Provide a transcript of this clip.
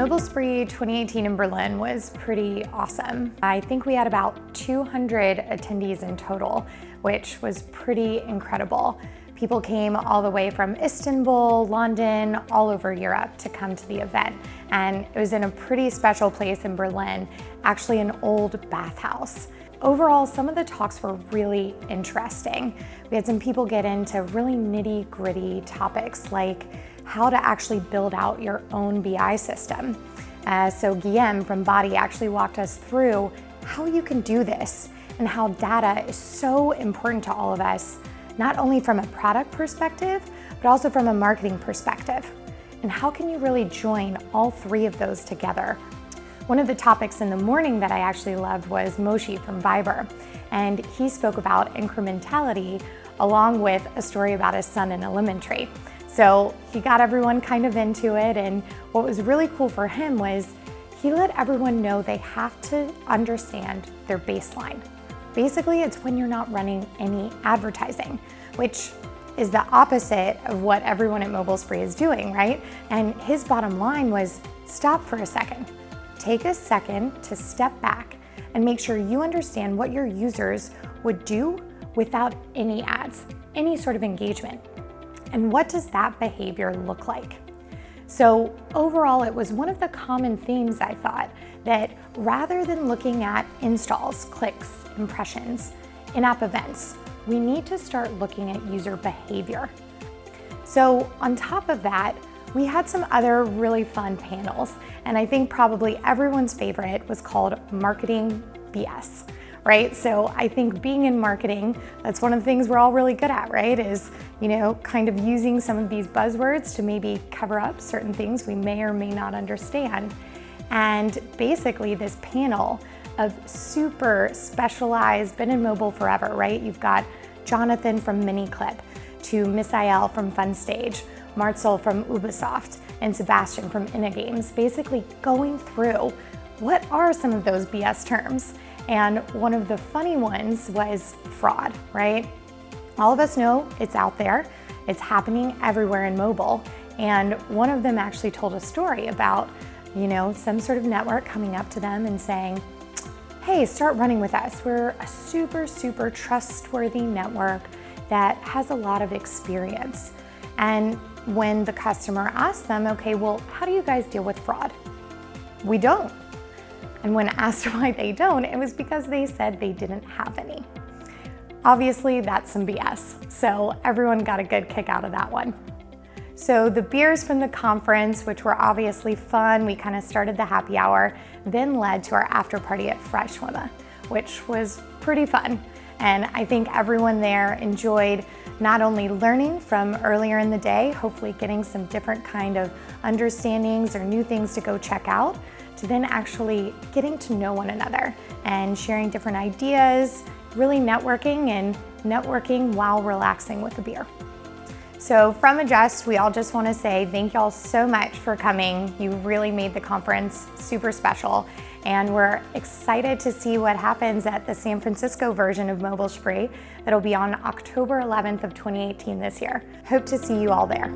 Mobile Spree 2018 in Berlin was pretty awesome. I think we had about 200 attendees in total, which was pretty incredible. People came all the way from Istanbul, London, all over Europe to come to the event. And it was in a pretty special place in Berlin, actually an old bathhouse. Overall, some of the talks were really interesting. We had some people get into really nitty-gritty topics like how to actually build out your own BI system. So Guillaume from Body actually walked us through how you can do this and how data is so important to all of us, not only from a product perspective, but also from a marketing perspective. And how can you really join all three of those together? One of the topics in the morning that I actually loved was Moshe from Viber, and he spoke about incrementality along with a story about his son in a lemon tree. So he got everyone kind of into it, and what was really cool for him was he let everyone know they have to understand their baseline. Basically, it's when you're not running any advertising, which is the opposite of what everyone at Mobile Spree is doing, right? And his bottom line was stop for a second. Take a second to step back and make sure you understand what your users would do without any ads, any sort of engagement. And what does that behavior look like? So overall, it was one of the common themes I thought, that rather than looking at installs, clicks, impressions, in-app events, we need to start looking at user behavior. So on top of that, we had some other really fun panels, and I think probably everyone's favorite was called Marketing BS, right? So I think being in marketing, that's one of the things we're all really good at, right? Is, kind of using some of these buzzwords to maybe cover up certain things we may or may not understand. And basically this panel of super specialized, been in mobile forever, right? You've got Jonathan from MiniClip, to Misael from FunStage, Marcel from Ubisoft, and Sebastian from InnoGames, basically going through what are some of those BS terms. And one of the funny ones was fraud, right? All of us know it's out there, it's happening everywhere in mobile. And one of them actually told a story about, some sort of network coming up to them and saying, hey, start running with us. We're a super, super trustworthy network that has a lot of experience. And when the customer asked them, okay, well, how do you guys deal with fraud? We don't. And when asked why they don't, it was because they said they didn't have any. Obviously, that's some BS. So everyone got a good kick out of that one. So the beers from the conference, which were obviously fun, we kind of started the happy hour, then led to our after party at Freshwimmer, which was pretty fun. And I think everyone there enjoyed not only learning from earlier in the day, hopefully getting some different kind of understandings or new things to go check out, to then actually getting to know one another and sharing different ideas, really networking while relaxing with a beer. So from Adjust, we all just want to say thank y'all so much for coming. You really made the conference super special, and we're excited to see what happens at the San Francisco version of Mobile Spree that'll be on October 11th of 2018 this year. Hope to see you all there.